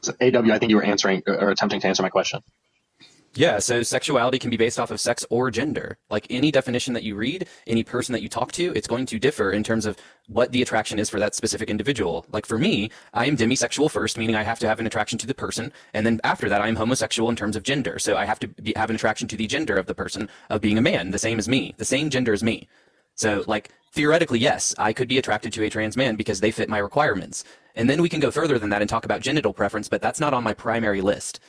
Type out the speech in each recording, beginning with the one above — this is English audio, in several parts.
So, AW, I think you were answering or attempting to answer my question. Yeah, so sexuality can be based off of sex or gender. Like any definition that you read, any person that you talk to, it's going to differ in terms of what the attraction is for that specific individual. Like for me, I am demisexual first, meaning I have to have an attraction to the person. And then after that, I'm homosexual in terms of gender. So I have to have an attraction to the gender of the person, of being a man, the same as me, the same gender as me. So like theoretically, yes, I could be attracted to a trans man because they fit my requirements. And then we can go further than that and talk about genital preference, but that's not on my primary list.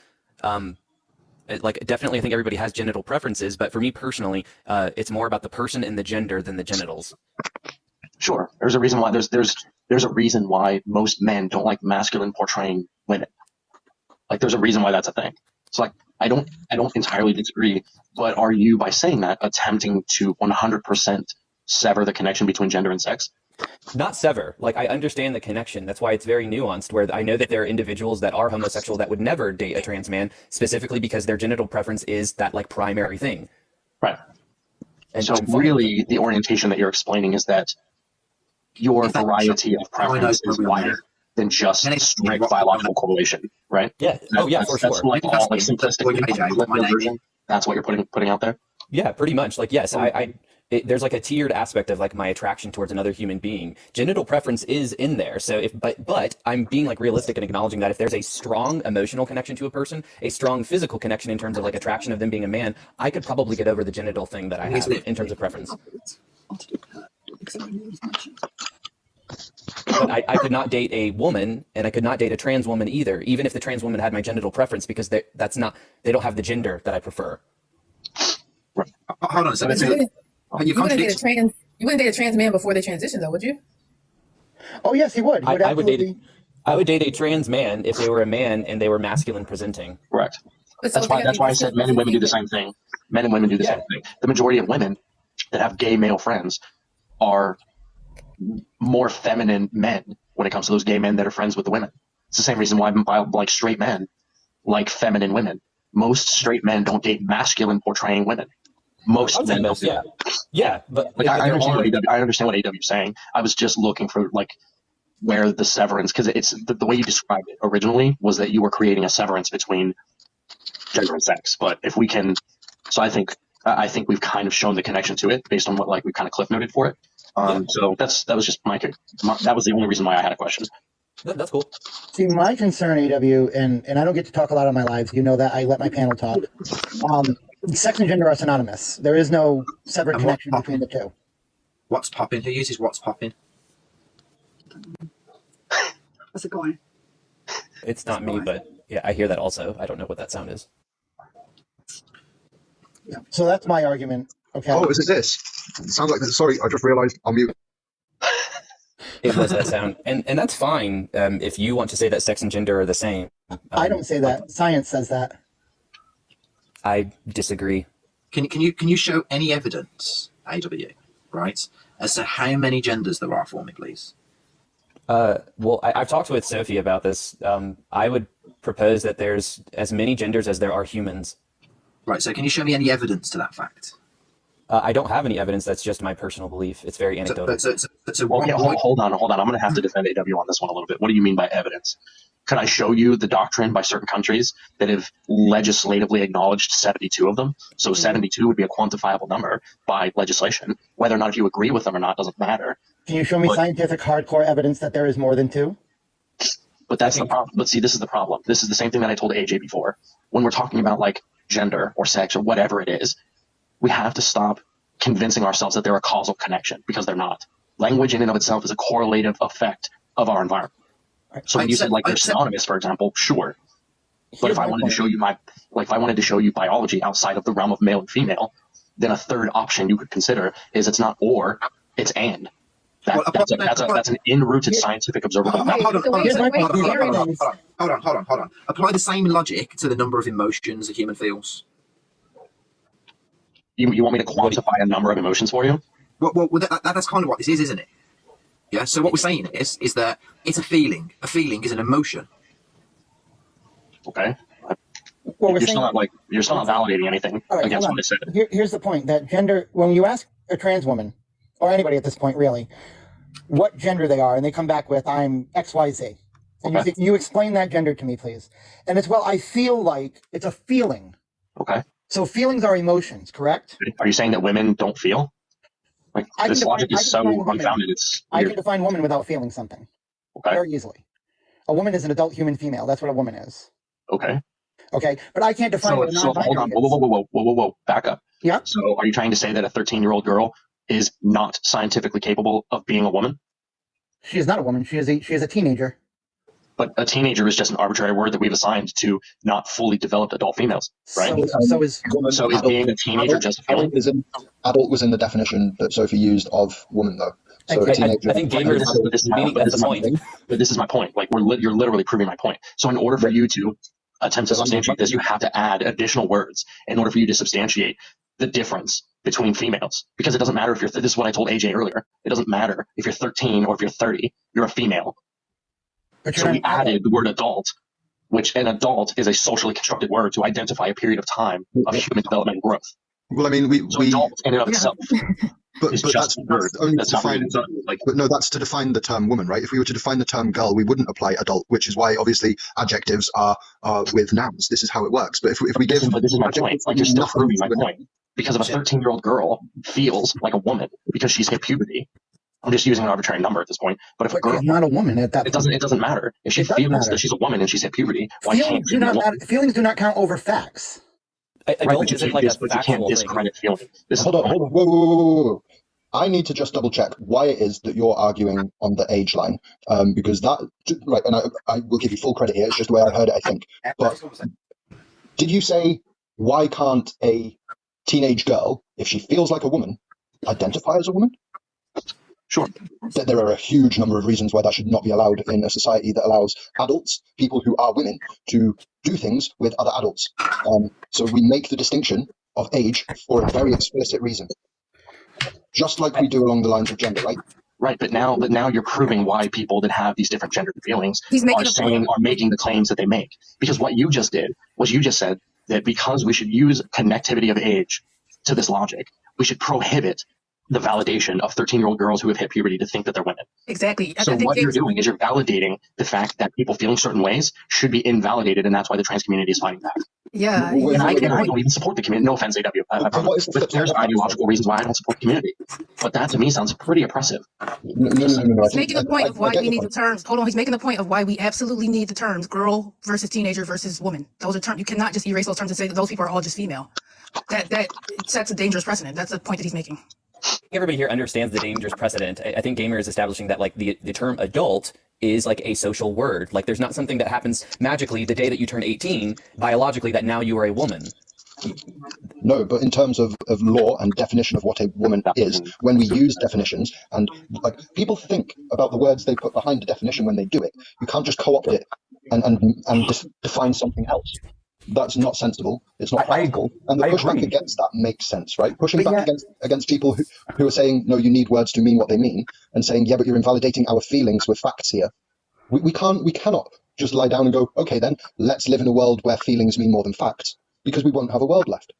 Like definitely I think everybody has genital preferences, but for me personally, it's more about the person and the gender than the genitals. Sure. There's a reason why there's a reason why most men don't like masculine portraying women. Like there's a reason why that's a thing. So like I don't entirely disagree, but are you, by saying that, attempting to 100% sever the connection between gender and sex? Not sever. Like I understand the connection. That's why it's very nuanced, where I know that there are individuals that are homosexual that would never date a trans man, specifically because their genital preference is that like primary thing. Right. And so really the orientation that you're explaining is that your variety of preference is wider than just straight biological correlation, right? Yeah. Oh yeah, for sure. That's like all like simplistic version. That's what you're putting out there? Yeah, pretty much. Like yes, there's like a tiered aspect of like my attraction towards another human being. Genital preference is in there. So but I'm being like realistic and acknowledging that if there's a strong emotional connection to a person, a strong physical connection in terms of like attraction of them being a man, I could probably get over the genital thing that I have in terms of preference. But I could not date a woman, and I could not date a trans woman either, even if the trans woman had my genital preference, because they don't have the gender that I prefer. Right. Hold on a second. You wouldn't date a trans man before they transition, though, would you? Oh yes, he would. I would date a trans man if they were a man and they were masculine presenting. Correct. That's why I said men and women do the same thing. Men and women do the same thing. The majority of women that have gay male friends are more feminine men when it comes to those gay men that are friends with the women. It's the same reason why like straight men like feminine women. Most straight men don't date masculine portraying women. Most men don't. Yeah, but like, I understand what AW is saying. I was just looking for like where the severance, because it's the way you described it originally was that you were creating a severance between gender and sex. But if we can, so I think we've kind of shown the connection to it based on what like we kind of cliff noted for it. So that was just that was the only reason why I had a question. That's cool. See, my concern, AW, and I don't get to talk a lot on my lives. You know that I let my panel talk. Sex and gender are synonymous. There is no separate connection between the two. What's popping? Who uses what's popping? How's it going? It's not me, but yeah, I hear that also. I don't know what that sound is. Yeah. So that's my argument. Okay. Oh, is it this? It sounds like this. Sorry, I just realized I'm mute. It was that sound, and that's fine if you want to say that sex and gender are the same. I don't say that. Science says that. I disagree. Can you show any evidence, AW, right, as to how many genders there are for me, please? Well, I've talked with Sophie about this. I would propose that there's as many genders as there are humans. Right. So can you show me any evidence to that fact? I don't have any evidence. That's just my personal belief. It's very anecdotal. Hold on. I'm going to have to defend AW on this one a little bit. What do you mean by evidence? Could I show you the doctrine by certain countries that have legislatively acknowledged 72 of them? So 72 would be a quantifiable number by legislation. Whether or not if you agree with them or not doesn't matter. Can you show me scientific hardcore evidence that there is more than two? But that's the problem. But see, this is the problem. This is the same thing that I told AJ before. When we're talking about like gender or sex or whatever it is, we have to stop convincing ourselves that they're a causal connection, because they're not. Language in and of itself is a correlative effect of our environment. So when you said like they're synonymous, for example, sure. But if I wanted to show you biology outside of the realm of male and female, then a third option you could consider is it's not or, it's and. That's an in-rooted scientific observable fact. Hold on. Apply the same logic to the number of emotions a human feels. You want me to quantify a number of emotions for you? Well, that's kind of what this is, isn't it? Yeah. So what we're saying is that it's a feeling. A feeling is an emotion. Okay. Well, you're still not validating anything against what I said. Here's the point: that gender. When you ask a trans woman, or anybody at this point, really, what gender they are, and they come back with "I'm XYZ," And Okay. you explain that gender to me, please. And it's, well, I feel like it's a feeling. Okay. So feelings are emotions, correct? Are you saying that women don't feel? Like I this can logic define, I is can so define woman. unfounded. It's I can weird. define woman without feeling something Okay. very easily. A woman is an adult human female. That's what a woman is. Okay. Okay, but I can't define what a So hold on. non-binary is. Whoa. Back up. Yeah. So are you trying to say that a 13-year-old girl is not scientifically capable of being a woman? She is not a woman. She is a teenager. But a teenager is just an arbitrary word that we've assigned to not fully developed adult females, right? So is Woman, So is adult, being a teenager just a feeling? adult was in the definition that Sophie used of woman, though. So a teenager. I think gamers But this is my, meaning but that's this the is my, point. but this is my point. Like you're literally proving my point. So in order for you to attempt to substantiate this, you have to add additional words in order for you to substantiate the difference between females. Because it doesn't matter if this is what I told AJ earlier. It doesn't matter if you're 13 or if you're 30, you're a female. but So we added the word adult, which an adult is a socially constructed word to identify a period of time of human development and growth. Well, I mean, So adult in and of Yeah. itself but is that's just a word. only That's to not define. really like But no, that's to define the term woman, right? If we were to define the term girl, we wouldn't apply adult, which is why obviously adjectives are with nouns. This is how it works. But if we give, but this is my point. adjectives Like you're still nothing proving my to a noun. point. Because if a 13-year-old girl feels like a woman because she's hit puberty, I'm just using an arbitrary number at this point. But if a But girl, she's not a woman at that it point. doesn't matter. If she It does feels matter. that she's a woman and she's hit puberty, why can't Feelings she do be a not woman? matter. Feelings do not count over facts. Right, Adult but you isn't can't, like a but you can't factual thing. discredit feeling. This is Hold the on, point. hold on. Whoa. I need to just double check why it is that you're arguing on the age line, because that, right, and I will give you full credit here. It's just the way I heard it, I think. But did you say, why can't a teenage girl, if she feels like a woman, identify as a woman? Sure. There are a huge number of reasons why that should not be allowed in a society that allows adults, people who are women, to do things with other adults. So we make the distinction of age for a very explicit reason, just like we do along the lines of gender, right? Right, but now you're proving why people that have these different gendered feelings He's making are making the claims that they make. Because what you just did was you just said that because we should use connectivity of age to this logic, we should prohibit the validation of 13-year-old girls who have hit puberty to think that they're women. Exactly. So what you're doing is you're validating the fact that people feeling certain ways should be invalidated, and that's why the trans community is fighting back. Yeah. Well, he's And I, making and a I point. don't even support the community. No offense, AW. I But promise. what is the But flip there's side of that? ideological reasons why I don't support the community. But that to me sounds pretty oppressive. No. I He's think- making a point of why I get we your need the point. terms. Hold on. He's making a point of why we absolutely need the terms girl versus teenager versus woman. Those are terms. You cannot just erase those terms and say that those people are all just female. That sets a dangerous precedent. That's the point that he's making. Everybody here understands the dangerous precedent. I think Gamer is establishing that like the term adult is like a social word. Like there's not something that happens magically the day that you turn 18 biologically that now you are a woman. No, but in terms of law and definition of what a woman is, when we use definitions, and like people think about the words they put behind the definition when they do it, you can't just co-opt it and define something else. That's not sensible. It's not practical. And the I pushback agree. against that makes sense, right? Pushing But back against people who are saying, no, you need words to mean what they mean, and saying, yeah, but you're invalidating our feelings with facts here. We cannot just lie down and go, okay, then let's live in a world where feelings mean more than facts, because we won't have a world left.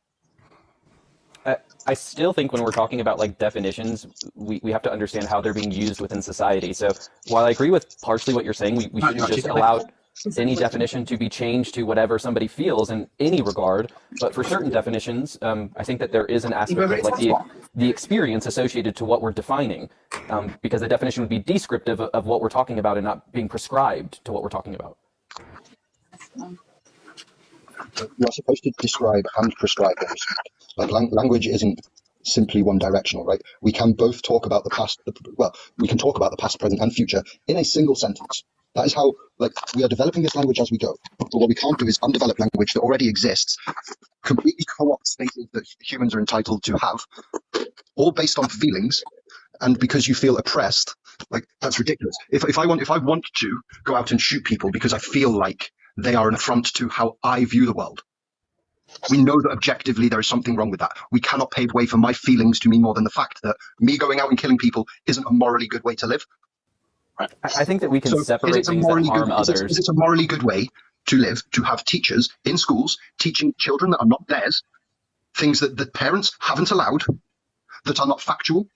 I still think when we're talking about like definitions, we have to understand how they're being used within society. So while I agree with partially what you're saying, we shouldn't just allow any definition to be changed to whatever somebody feels in any regard. But for certain definitions, I think that there is an aspect of like the experience associated to what we're defining, because the definition would be descriptive of what we're talking about and not being prescribed to what we're talking about. You're supposed to describe and prescribe things. Like language isn't simply one directional, right? We can both talk about the past. We can talk about the past, present, and future in a single sentence. That is how, like, we are developing this language as we go. But what we can't do is undeveloped language that already exists, completely co-opt spaces that humans are entitled to have, all based on feelings. And because you feel oppressed, like, that's ridiculous. If I want to go out and shoot people because I feel like they are an affront to how I view the world, we know that objectively there is something wrong with that. We cannot pave way for my feelings to mean more than the fact that me going out and killing people isn't a morally good way to live. I think that we can So separate is it a things that morally harm good, others. is it a morally good way to live, to have teachers in schools teaching children that are not theirs, things that the parents haven't allowed, that are not factual,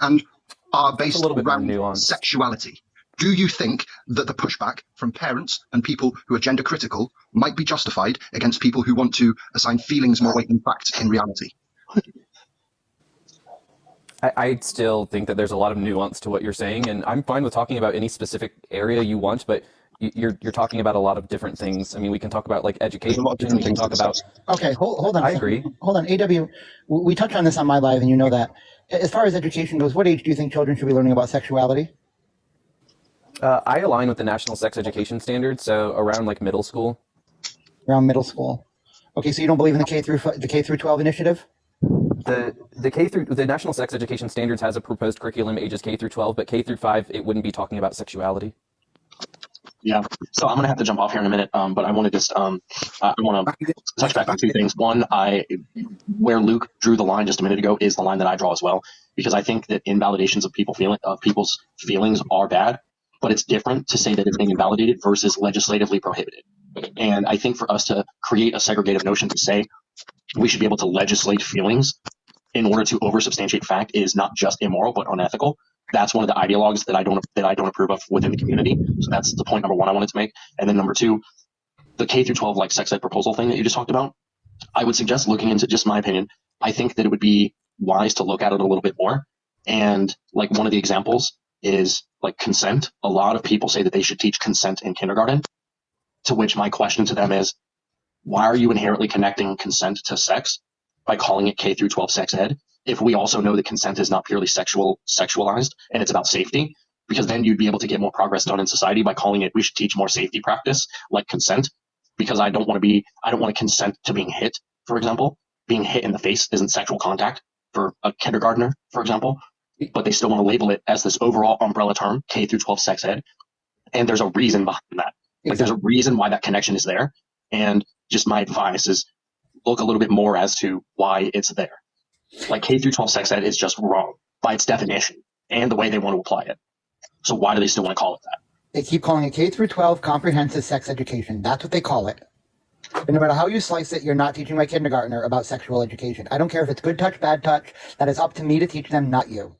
and are based little bit more around nuanced. sexuality? do you think that the pushback from parents and people who are gender critical might be justified against people who want to assign feelings more weight than facts in reality? I still think that there's a lot of nuance to what you're saying, and I'm fine with talking about any specific area you want, but you're talking about a lot of different things. I mean, we can talk about like education. There's a lot of different We can things talk to about. discuss. Okay, hold on. I agree. Hold on. AW, we touched on this on my live, and you know that. As far as education goes, what age do you think children should be learning about sexuality? I align with the National Sex Education Standards, so around like middle school. Around middle school. Okay, so you don't believe in the K through 12 initiative? The National Sex Education Standards has a proposed curriculum ages K through 12, but K through 5 it wouldn't be talking about sexuality. Yeah. So I'm gonna have to jump off here in a minute, but I want to just I want to touch back on two things. One, where Luke drew the line just a minute ago is the line that I draw as well, because I think that invalidations of people's feelings are bad, but it's different to say that it's being invalidated versus legislatively prohibited. And I think for us to create a segregative notion to say we should be able to legislate feelings in order to oversubstantiate fact is not just immoral but unethical. That's one of the ideologues that I don't approve of within the community. So that's the point number one I wanted to make. And then number two, the K through 12 like sex ed proposal thing that you just talked about, I would suggest looking into, just my opinion, I think that it would be wise to look at it a little bit more. And like one of the examples is like consent. A lot of people say that they should teach consent in kindergarten, to which my question to them is, why are you inherently connecting consent to sex by calling it K through 12 sex ed if we also know that consent is not purely sexualized and it's about safety? Because then you'd be able to get more progress done in society by calling it, we should teach more safety practice like consent, because I don't want to consent to being hit, for example. Being hit in the face isn't sexual contact for a kindergartner, for example, but they still want to label it as this overall umbrella term, K through 12 sex ed. And there's a reason behind that. Like there's a reason why that connection is there. And just my advice is look a little bit more as to why it's there. Like K through 12 sex ed is just wrong by its definition and the way they want to apply it. So why do they still want to call it that? They keep calling it K through 12 comprehensive sex education. That's what they call it. And no matter how you slice it, you're not teaching my kindergartner about sexual education. I don't care if it's good touch, bad touch. That is up to me to teach them, not you.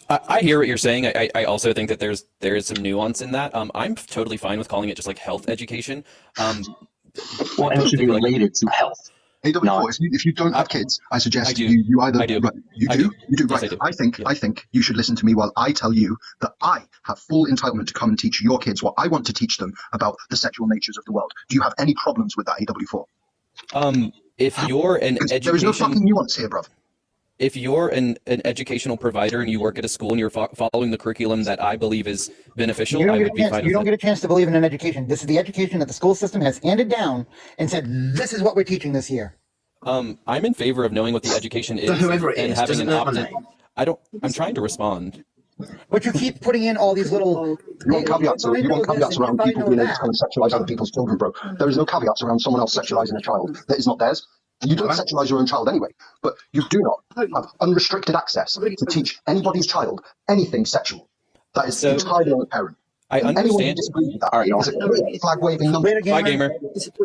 I hear what you're saying. I also think that there is some nuance in that. I'm totally fine with calling it just like health education. Well, and it should be related to health. AW4, if you don't have kids, I suggest you either. I do. Right, you do? You do, Yes, right. I do. I think you should listen to me while I tell you that I have full entitlement to come and teach your kids what I want to teach them about the sexual natures of the world. Do you have any problems with that, AW4? If you're an There is no fucking nuance here, bruv. If you're an educational provider and you work at a school and you're following the curriculum that I believe is beneficial, I would be fine with it. You don't get a chance to believe in an education. This is the education that the school system has handed down and said, this is what we're teaching this year. I'm in favor of knowing what the education is whoever it and is, having doesn't an know my opt-in. name. I'm trying to respond. But you keep putting in all these little... You want caveats around people being able to kind of sexualize other people's children, bro. There is no caveats around someone else sexualizing a child that is not theirs. You don't sexualize your own child anyway, but you do not have unrestricted access to teach anybody's child anything sexual. That is entirely on the parent. I Anyone who understand. disagrees with that All right, y'all. is a flag-waving number. Bye, gamer.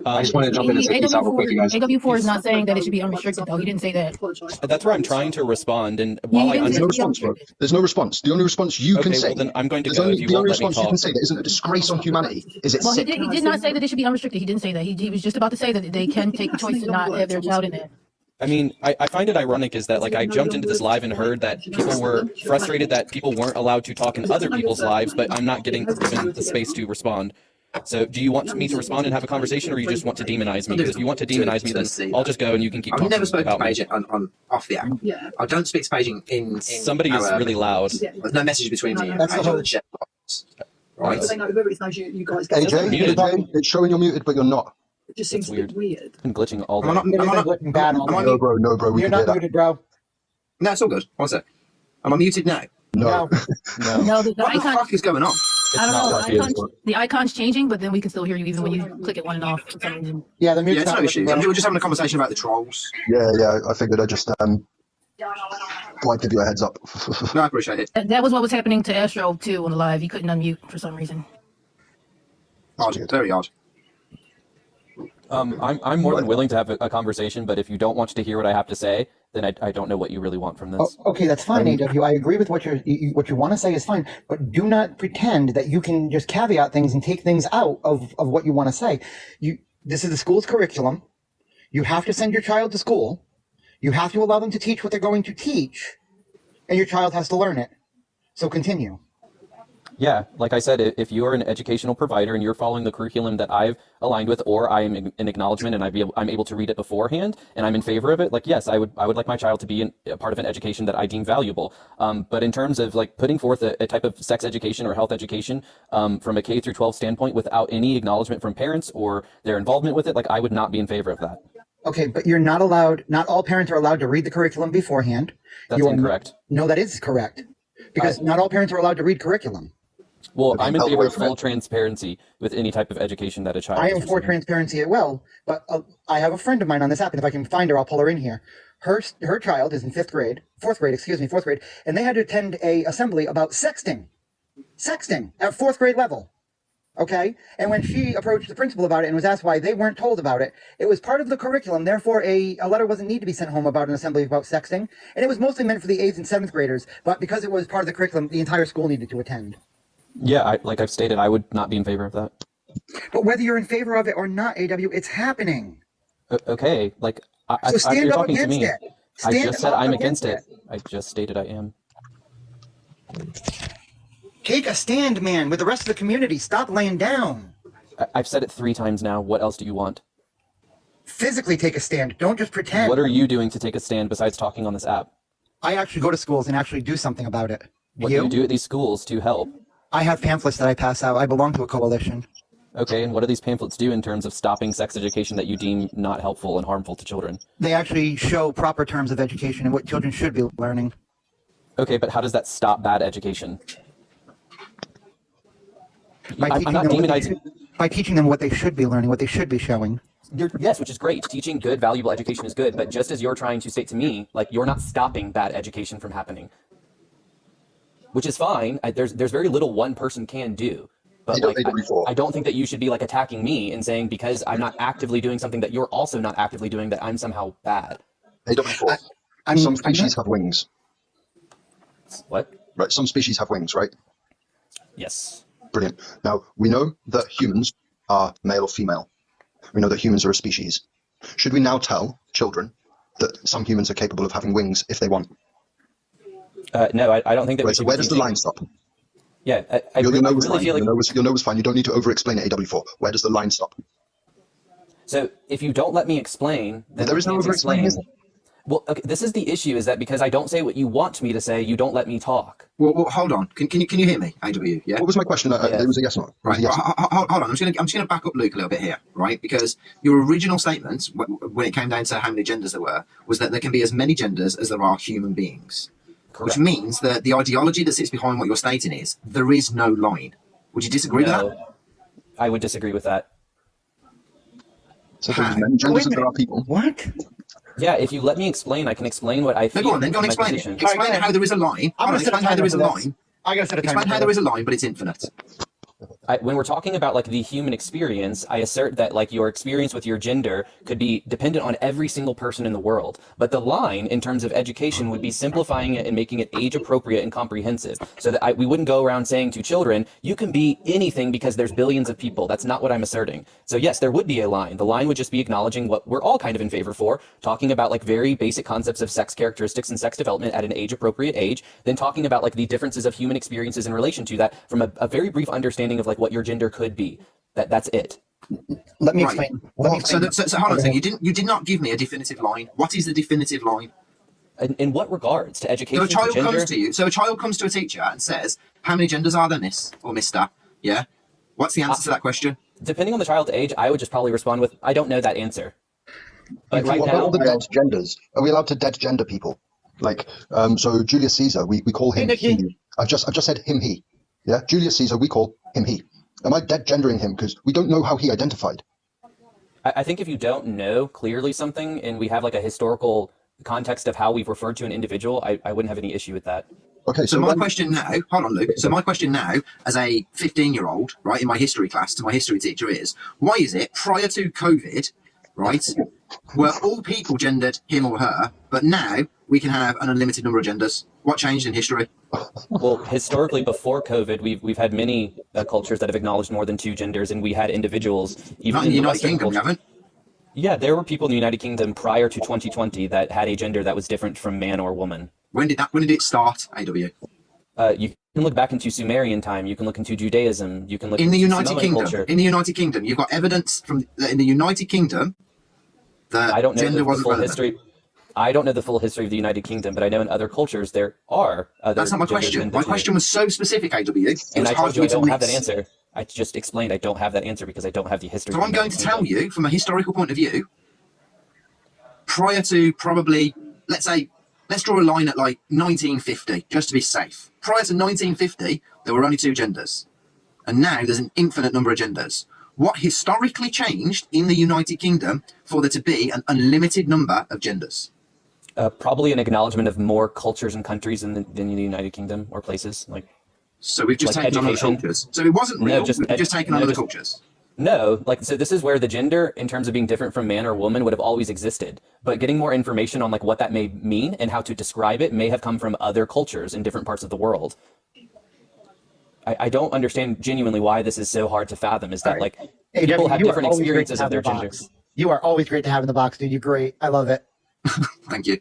I just wanted to jump in and say peace out real quick, you guys. AW4 is not saying that it should be unrestricted, though. He didn't say that. That's where I'm trying to respond. And while I There's no understand, response, bro. There's no response. The only response you can okay, say. well then I'm going to There's go only, if you the won't only let me response you can talk. say that isn't a disgrace on humanity is it Well, he sick. did not say that it should be unrestricted. He didn't say that. He was just about to say that they can take the choice to not have their child in there. I mean, I find it ironic is that like I jumped into this live and heard that people were frustrated that people weren't allowed to talk in other people's lives, but I'm not getting given the space to respond. So do you want me to respond and have a conversation, or you just want to demonize me? Because if you want to demonize me, then I'll just go and you can keep talking I've never spoken to about me. Paige on off the app. Yeah. I don't speak to Paige in Somebody is really loud. There's no message between me and That's Paige the other whole- than chat box. Right? But they know whoever it knows you guys get AJ, muted. AJ, it's showing you're muted, but you're not. It just seems That's a bit weird. I'm glitching all Am I day. not? Am I not? Looking bad on am I you. No, bro, we You're can hear not that. muted, bro. No, it's all good. One sec. Am I muted now? No. No, No, the What the icon. fuck is going on? I don't not know. working. The icon's changing, but then we can still hear you even when you click it on and off. For some reason. Yeah, the Yeah, mute's it's not no working issues. well. We're just having a conversation about the trolls. Yeah, I figured I'd just thought I'd give you a heads up. No, I appreciate it. That was what was happening to Astro too on the live. He couldn't unmute for some reason. Odd, very odd. I'm more than willing to have a conversation, but if you don't want to hear what I have to say, then I don't know what you really want from this. Oh, okay, that's fine, AW. I agree with what what you want to say is fine, but do not pretend that you can just caveat things and take things out of what you want to say. This is the school's curriculum. You have to send your child to school. You have to allow them to teach what they're going to teach, and your child has to learn it. So continue. Yeah, like I said, if you are an educational provider and you're following the curriculum that I've aligned with, or I'm in acknowledgement and I'm able to read it beforehand, and I'm in favor of it, like, yes, I would like my child to be a part of an education that I deem valuable. But in terms of like putting forth a type of sex education or health education from a K through 12 standpoint without any acknowledgement from parents or their involvement with it, like, I would not be in favor of that. Okay, but you're not allowed. Not all parents are allowed to read the curriculum beforehand. That's incorrect. No, that is correct, because not all parents are allowed to read curriculum. Well, I'm in favor of full transparency with any type of education that a child. I am for transparency as well, but I have a friend of mine on this app, and if I can find her, I'll pull her in here. Her child is in fourth grade, and they had to attend a assembly about sexting at fourth grade level. Okay, and when she approached the principal about it and was asked why they weren't told about it, it was part of the curriculum. Therefore, a letter wasn't need to be sent home about an assembly about sexting, and it was mostly meant for the 8th and 7th graders. But because it was part of the curriculum, the entire school needed to attend. Yeah, like I've stated, I would not be in favor of that. But whether you're in favor of it or not, AW, it's happening. Okay, like So stand you're up talking to against me. it. I Stand just said up I'm against against it. I just stated I am. Take a stand, man, with the rest of the community. Stop laying down. I've said it 3 times now. What else do you want? Physically take a stand. Don't just pretend. What are you doing to take a stand besides talking on this app? I actually go to schools and actually do something about it. What do you do at these schools to help? I have pamphlets that I pass out. I belong to a coalition. Okay, and what do these pamphlets do in terms of stopping sex education that you deem not helpful and harmful to children? They actually show proper terms of education and what children should be learning. Okay, but how does that stop bad education? By I'm not demonizing. By teaching them what they should be learning, what they should be showing. Yes, which is great. Teaching good, valuable education is good, but just as you're trying to state to me, like, you're not stopping bad education from happening. Which is fine. There's very little one person can do. But like, I don't think that you should be like attacking me and saying because I'm not actively doing something that you're also not actively doing that I'm somehow bad. AW4. Some species have wings. What? Right. Some species have wings, right? Yes. Brilliant. Now, we know that humans are male or female. We know that humans are a species. Should we now tell children that some humans are capable of having wings if they want? No, I don't think that. Right, so where does the line stop? Yeah, I really feel like your no was fine. You don't need to over-explain it, AW4. Where does the line stop? So if you don't let me explain, then there is no over-explaining, is there? Well, okay, this is the issue, is that because I don't say what you want me to say, you don't let me talk. Well, hold on. Can you hear me, AW? Yeah. What was my question? It was a yes or no. Right. Yes. Hold on. I'm just gonna back up Luke a little bit here, right? Because your original statement, when it came down to how many genders there were, was that there can be as many genders as there are human beings. Correct. Which means that the ideology that sits behind what you're stating is there is no line. Would you disagree with that? I would disagree with that. So there's as many genders as there are people. What? Yeah, if you let me explain, I can explain what I feel. Go on, then go and explain it. Explain how there is a line. Explain how there is a line. I gotta set a timer. Explain how there is a line, but it's infinite. When we're talking about like the human experience, I assert that like your experience with your gender could be dependent on every single person in the world. But the line in terms of education would be simplifying it and making it age appropriate and comprehensive, so that we wouldn't go around saying to children, you can be anything because there's billions of people. That's not what I'm asserting. So yes, there would be a line. The line would just be acknowledging what we're all kind of in favor for, talking about like very basic concepts of sex characteristics and sex development at an age appropriate age, then talking about like the differences of human experiences in relation to that from a very brief understanding of like what your gender could be. That's it. Let me explain. So hold on a second. You did not give me a definitive line. What is the definitive line? In what regards to education? So a child to gender? comes to you. So a child comes to a teacher and says, "How many genders are there, Miss or Mister?" Yeah. What's the answer to that question? Depending on the child's age, I would just probably respond with, "I don't know that answer." But right What now, about the dead genders? Are we allowed to dead gender people? Like, so Julius Caesar, we call him he. I've just said him he. Yeah, Julius Caesar, we call him he. Am I dead gendering him because we don't know how he identified? I think if you don't know clearly something and we have like a historical context of how we've referred to an individual, I wouldn't have any issue with that. Okay, so my question now, hold on, Luke. So my question now, as a 15-year-old, right, in my history class to my history teacher is, why is it prior to COVID, right, were all people gendered him or her, but now we can have an unlimited number of genders. What changed in history? Well, historically, before COVID, we've had many cultures that have acknowledged more than two genders, and we had individuals, even Not in the United Western Kingdom, we culture. haven't. Yeah, there were people in the United Kingdom prior to 2020 that had a gender that was different from man or woman. When did it start, AW? You can look back into Sumerian time. You can look into Judaism. You can look In the into United Samoan Kingdom. culture. In the United Kingdom, you've got evidence from in the United Kingdom that I don't know gender the wasn't full relevant. history. I don't know the full history of the United Kingdom, but I know in other cultures there are other. That's not my genders question. than My the two. question was so specific, AW. It And was I hard told for you me I to don't have that read. answer. I just explained I don't have that answer because I don't have the history. So of I'm the going to United tell Kingdom. you from a historical point of view, prior to probably, let's draw a line at like 1950, just to be safe. Prior to 1950, there were only two genders. And now there's an infinite number of genders. What historically changed in the United Kingdom for there to be an unlimited number of genders? Probably an acknowledgement of more cultures and countries than the United Kingdom or places like. So we've just Like taken on other education? cultures. So it wasn't No, real, just we've just taken on no, other just- cultures. No, like, so this is where the gender in terms of being different from man or woman would have always existed. But getting more information on like what that may mean and how to describe it may have come from other cultures in different parts of the world. I don't understand genuinely why this is so hard to fathom, is that like Hey, people Debbie, have you are different always great to experiences have of their in the gender. box. You are always great to have in the box, dude. You're great. I love it. Thank you.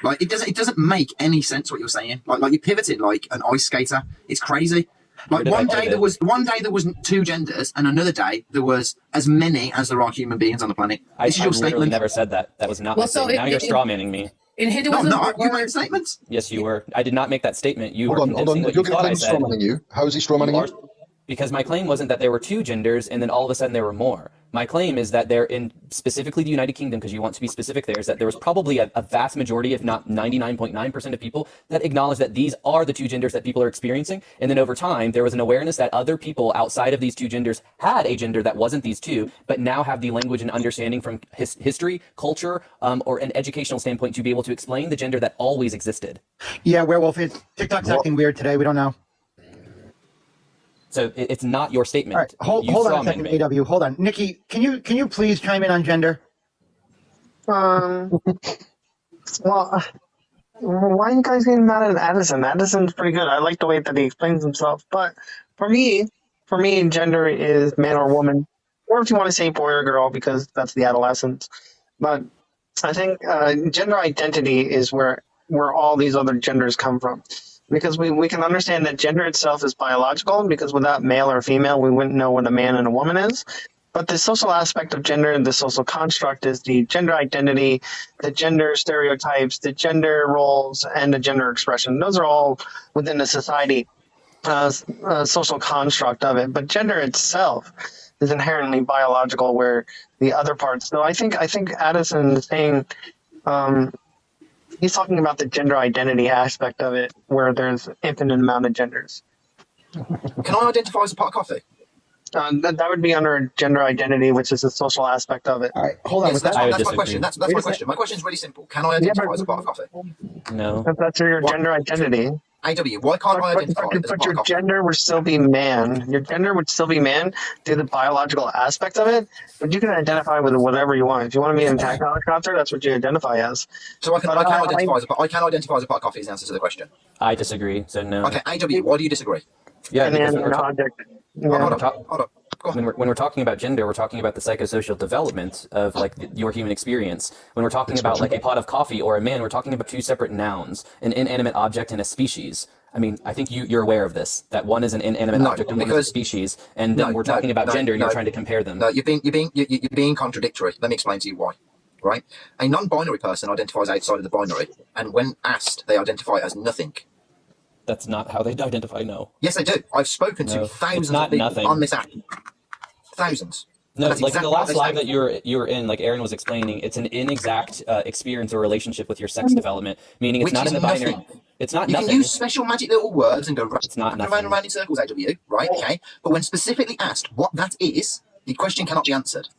Like it doesn't make any sense what you're saying. Like you pivoted like an ice skater. It's crazy. Like Where did I one day pivot? there was two genders, and another day there was as many as there are human beings on the planet. I This is your literally statement. never said that. That was not Well, my so statement. Now you're it- straw manning me. In No, Hinduism, no, you we're- made statements. Yes, you were. I did not make that statement. You Hold were on, hold on. condensing what You're you going thought to I claim said. strawmanning you. How is he strawmanning You you? are- Because my claim wasn't that there were two genders and then all of a sudden there were more. My claim is that there, in specifically the United Kingdom, because you want to be specific there, is that there was probably a vast majority, if not 99.9% of people that acknowledge that these are the two genders that people are experiencing. And then over time, there was an awareness that other people outside of these two genders had a gender that wasn't these two, but now have the language and understanding from history, culture, or an educational standpoint to be able to explain the gender that always existed. Yeah, werewolf. TikTok's acting weird today. We don't know. So it's not your statement. All right, hold You on a strawman second, me. AW. Hold on, Nikki. Can you please chime in on gender? Well, why are you guys getting mad at Addison? Addison's pretty good. I like the way that he explains himself. But for me, gender is man or woman, or if you want to say boy or girl, because that's the adolescence. But I think gender identity is where all these other genders come from. Because we can understand that gender itself is biological, because without male or female, we wouldn't know what a man and a woman is. But the social aspect of gender and the social construct is the gender identity, the gender stereotypes, the gender roles, and the gender expression. Those are all within the society social construct of it. But gender itself is inherently biological, where the other parts. So I think Addison is saying he's talking about the gender identity aspect of it, where there's infinite amount of genders. Can I identify as a pot of coffee? That would be under gender identity, which is the social aspect of it. All right, hold on. Yes, With that's, that, I would that's my disagree. question. That's Wait my a question. My question is really simple. Can I identify as a pot of coffee? No. That's your What? gender identity. AW, why can't I identify as a But pot your of coffee? gender would still be man. Your gender would still be man through the biological aspect of it, but you can identify with whatever you want. If you want to be an attack helicopter, that's what you identify as. So I can But identify as a pot of coffee is the answer to the question. I disagree. So no. Okay, AW, why do you disagree? Yeah, And because then when an we're, object. Hold Yeah. on. Go on. when we're talking about gender, we're talking about the psychosocial development of like your human experience. When we're talking about like a pot of coffee or a man, we're talking about two separate nouns, an inanimate object and a species. I mean, I think you're aware of this, that one is an inanimate No, object and one is a because- species, and then we're talking about gender and you're trying to compare them. No, you're being contradictory. Let me explain to you why. Right? A non-binary person identifies outside of the binary, and when asked, they identify as nothing. That's not how they identify, no. Yes, they do. I've spoken No, to it's thousands not of people nothing. on this app. Thousands. No, That's like exactly the what last they live say. that you're in, like Aaron was explaining, it's an inexact experience or relationship with your sex development, meaning it's Which not is in the binary. nothing. It's not You nothing. can use special magic little words and go It's not round and nothing. round in circles, AW, right? Okay. But when specifically asked what that is, the question cannot be answered.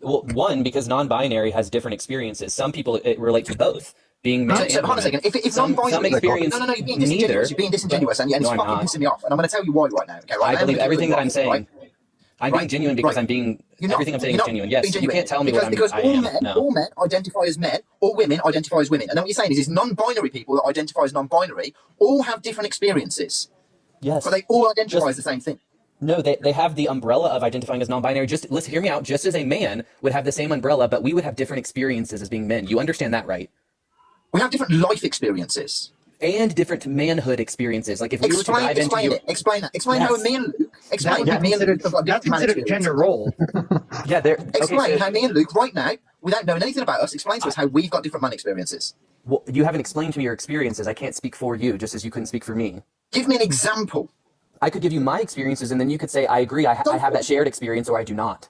Well, one, because non-binary has different experiences. Some people relate to both, being man So, and hold on a woman. second. If it's some non-binary, experience no, you're being disingenuous. neither. You're being disingenuous, and it's No, I'm fucking not. pissing me off. And I'm going to tell you why right now. Okay, right? I believe everything that I'm saying. Right? I'm right? being genuine because Right. I'm being, You're not- everything I'm saying you're is not genuine. being Yes, you genuine. can't tell me because, what because I all am. men, No. all men identify as men, all women identify as women. And then what you're saying is non-binary people that identify as non-binary all have different experiences, Yes. but they all identify Just- as the same thing. No, they have the umbrella of identifying as non-binary. Just listen, hear me out. Just as a man would have the same umbrella, but we would have different experiences as being men. You understand that, right? We have different life experiences. And different manhood experiences. Like if we were to dive into Explain your, it. Explain that. Explain Yes. how me and Luke. Explain That- how me and Luke have got That's different man considered experiences. gender role. yeah, there. Explain Okay, so, how me and Luke right now, without knowing anything about us, explain to us how we've got different man experiences. well, you haven't explained to me your experiences. I can't speak for you, just as you couldn't speak for me. Give me an example. I could give you my experiences, and then you could say, I agree, I have that shared experience, or I do not.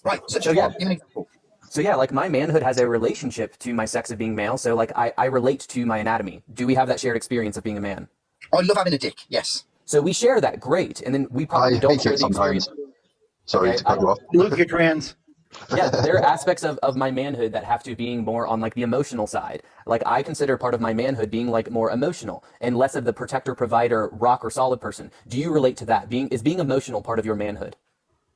Right. Such So, as yeah. what? Give me an example. So yeah, like my manhood has a relationship to my sex of being male. So like I relate to my anatomy. Do we have that shared experience of being a man? I love having a dick. Yes. So we share that, great. And then we I probably don't hate share it the experience. sometimes. Sorry Okay, to cut you off. Luke, you're trans. Yeah, there are aspects of my manhood that have to being more on like the emotional side. Like I consider part of my manhood being like more emotional and less of the protector, provider, rock or solid person. Do you relate to that? Is being emotional part of your manhood?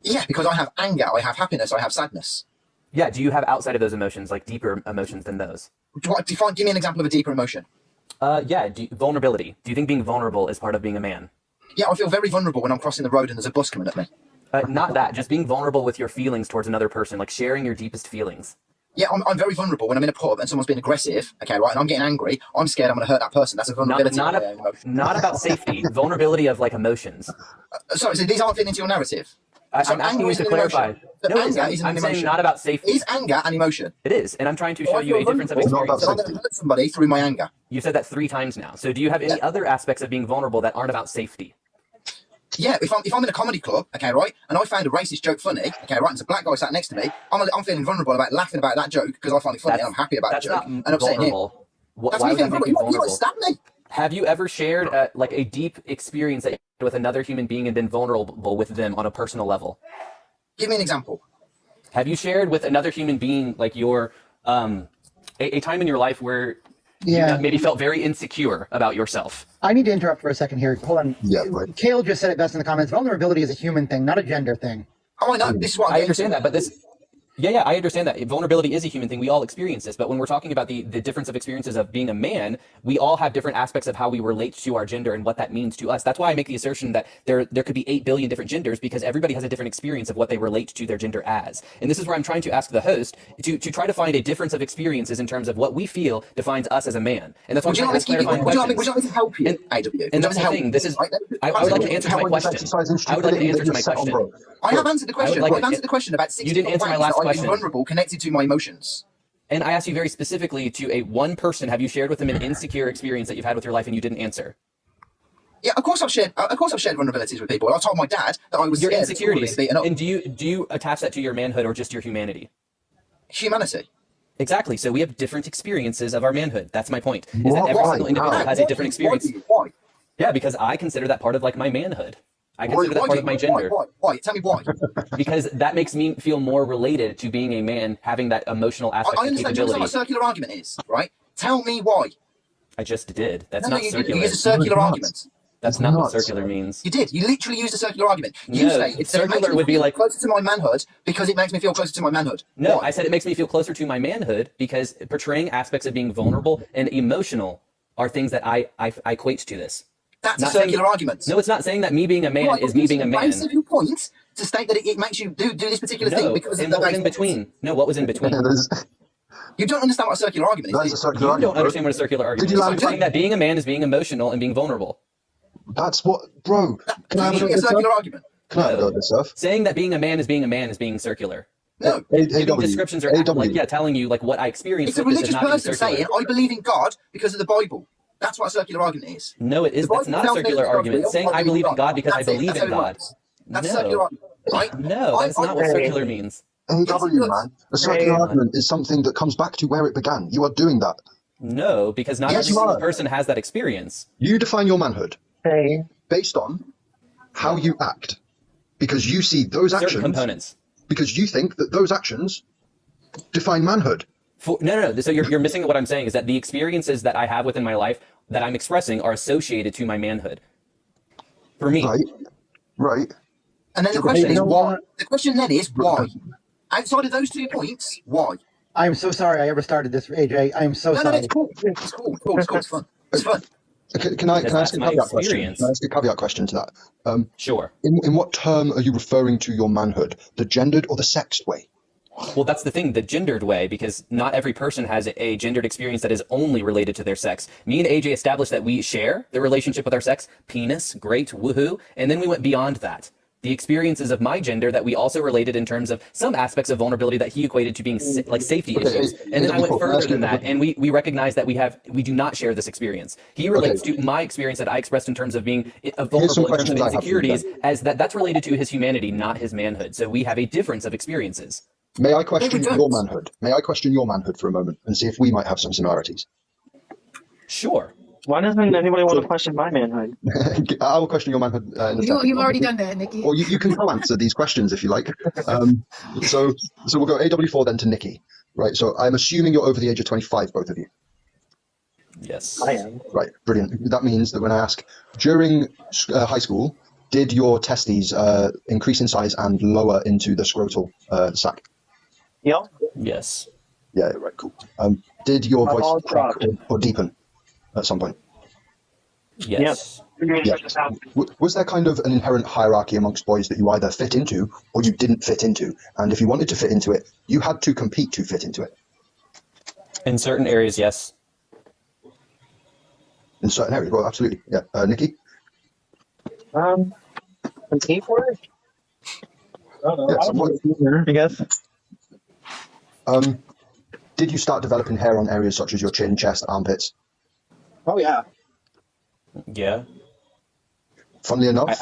Yeah, because I have anger, I have happiness, I have sadness. Yeah, do you have outside of those emotions, like deeper emotions than those? Give me an example of a deeper emotion. Yeah, vulnerability. Do you think being vulnerable is part of being a man? Yeah, I feel very vulnerable when I'm crossing the road and there's a bus coming at me. Not that, just being vulnerable with your feelings towards another person, like sharing your deepest feelings. Yeah, I'm very vulnerable when I'm in a pub and someone's being aggressive, okay, right, and I'm getting angry, I'm scared I'm going to hurt that person. That's a vulnerability. Not about safety, vulnerability of like emotions. Sorry, so these aren't fitting into your narrative. So I'm asking anger you isn't to an clarify. emotion. So No, anger isn't I'm an saying emotion. not about safety. Is anger an emotion? It is, and I'm trying to show I you a feel difference of vulnerable. It's not about experience. So I'm going to hurt somebody through my anger. You said that 3 times now. So do you have any other aspects of being vulnerable that aren't about safety? Yeah, if I'm in a comedy club, okay, right, and I found a racist joke funny, okay, right, and there's a black guy sat next to me, I'm feeling vulnerable about laughing about that joke because I find it funny and I'm happy about the That's joke. not And I'm saying, vulnerable. that's Why me would that feeling make you vulnerable. You vulnerable? stab me. Have you ever shared like a deep experience that you had with another human being and been vulnerable with them on a personal level? Give me an example. Have you shared with another human being like your a time in your life where Yeah. you maybe felt very insecure about yourself? I need to interrupt for a second here. Hold on. Yeah, right. Kale just said it best in the comments. Vulnerability is a human thing, not a gender thing. Oh, I know. This is what I'm I getting understand to. that, but this, yeah, I understand that. Vulnerability is a human thing. We all experience this. But when we're talking about the difference of experiences of being a man, we all have different aspects of how we relate to our gender and what that means to us. That's why I make the assertion that there could be 8 billion different genders because everybody has a different experience of what they relate to their gender as. And this is where I'm trying to ask the host to try to find a difference of experiences in terms of what we feel defines us as a man. And that's why I'm Would you trying like to me ask to give you, clarifying would you questions. like me to help you, And- AW? And that's the thing. This is, I would like to answer my question. I would like an answer to my question. I have answered the question. like I've answered the question about 60 You didn't answer my ways last that I've been question. vulnerable connected to my emotions. And I asked you very specifically to a one person, have you shared with them an insecure experience that you've had with your life and you didn't answer? Yeah, of course I've shared vulnerabilities with people. I told my dad that I was Your scared of insecurities. being beaten up. And do you attach that to your manhood or just your humanity? Humanity. Exactly. So we have different experiences of our manhood. That's my point. Is that Why? every single individual How? has a different experience. Why? Yeah, because I consider that part of like my manhood. I consider that part of my gender. Why? Tell me why. Because that makes me feel more related to being a man, having that emotional aspect I and understand. Do you understand what a capability. circular argument is, right? Tell me why. I just did. That's No, not you circular. used a circular No, it's not. argument. That's It's not what not. circular means. You did. You literally used a circular argument. You No, say it's circular would be like- closer to my manhood because it makes me feel closer to my manhood. No, Why? I said it makes me feel closer to my manhood because portraying aspects of being vulnerable and emotional are things that I equate to this. That's not a circular saying- argument. No, it's not saying that me being a man Right, is me being a the man. base of your point to state that it makes you do this particular thing No, because and of the what was in base- between? No, what was in between? You don't understand what a circular argument That is. is a do you? circular You argument. don't understand what a circular argument Did is. you I'm like- saying that being a man is being emotional and being vulnerable. That's what, bro. Can I have a Show go me at a this stuff? circular argument. Can I have a go at this stuff? Saying that being a man is being a man is being circular. No. Giving AW. descriptions are like, yeah, telling you like what I experienced It's a with this is religious not being person circular. saying, I believe in God because of the Bible. That's what a circular argument is. No, it is. The That's Bible not a tells me circular that God argument. will, Saying I believe in God because I That's it. believe That's in how it God. works. That's a No. circular argument, right? No, that's not what circular means. AW, Yes, man. A circular Right. argument is something that comes back to where it began. You are doing that. No, because not Yes, every you single are. person has that experience. You define your manhood Hey, based on how you act. Because you see those Certain actions, components. because you think that those actions define manhood. No. So you're missing what I'm saying is that the experiences that I have within my life that I'm expressing are associated to my manhood. For me, Right? Right. And then the question is You know why? what? The question then is why? Outside of those 2 points, why? I'm so sorry I ever started this, AJ. I'm so No, sorry. it's cool. It's cool. It's cool. It's fun. It's fun. Can I Because ask that's a my caveat question? experience. Can I ask a caveat question to that? Sure. In what term are you referring to your manhood? The gendered or the sexed way? Well, that's the thing, the gendered way, because not every person has a gendered experience that is only related to their sex. Me and AJ established that we share the relationship with our sex, penis, great, woohoo, and then we went beyond that. The experiences of my gender that we also related in terms of some aspects of vulnerability that he equated to being like safety issues. And then I went further than that, and we recognize that we do not share this experience. He relates to my experience that I expressed in terms of being vulnerable in terms of insecurities as that's related to his humanity, not his manhood. So we have a difference of experiences. May I question your manhood? May I question your manhood for a moment and see if we might have some similarities? Sure. Why doesn't anybody want to question my manhood? I will question your manhood in a second. You've already done that, Nikki. Or you can co-answer these questions if you like. So we'll go AW4 then to Nikki. Right, so I'm assuming you're over the age of 25, both of you. Yes. I am. Right, brilliant. That means that when I ask, during high school, did your testes increase in size and lower into the scrotal sac? Yep. Yes. Yeah, right, cool. Did your My voice balls crack dropped. or deepen at some point? Yes. Yeah. Was there kind of an inherent hierarchy amongst boys that you either fit into or you didn't fit into? And if you wanted to fit into it, you had to compete to fit into it. In certain areas, yes. In certain areas, well, absolutely. Yeah. Nikki? Compete for it? I don't know. Yeah, somewhat. I guess. Did you start developing hair on areas such as your chin, chest, armpits? Oh yeah. Yeah. Funnily enough,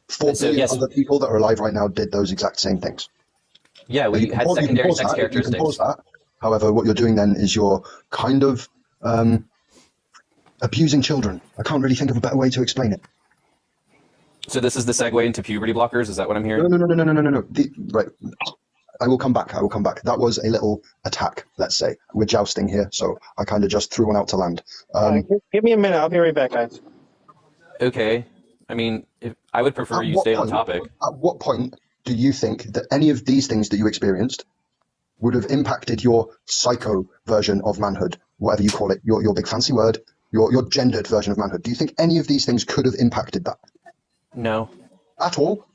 4 so, billion yes. other people that are alive right now did those exact same things. Yeah, we had secondary sex You can characteristics. pause that. However, what you're doing then is you're kind of abusing children. I can't really think of a better way to explain it. So this is the segue into puberty blockers. Is that what I'm hearing? No. Right. I will come back. That was a little attack, let's say. We're jousting here, so I kind of just threw one out to land. Give me a minute. I'll be right back, guys. Okay. I mean, I would prefer you stay on topic. At what point do you think that any of these things that you experienced would have impacted your psycho version of manhood, whatever you call it, your big fancy word, your gendered version of manhood? Do you think any of these things could have impacted that? No. At all?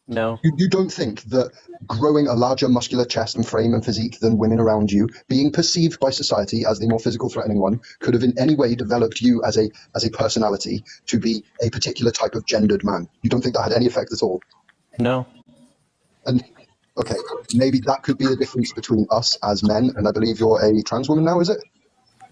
No. You don't think that growing a larger muscular chest and frame and physique than women around you, being perceived by society as the more physical threatening one, could have in any way developed you as a personality to be a particular type of gendered man? You don't think that had any effect at all? No. And okay, maybe that could be the difference between us as men, and I believe you're a trans woman now, is it?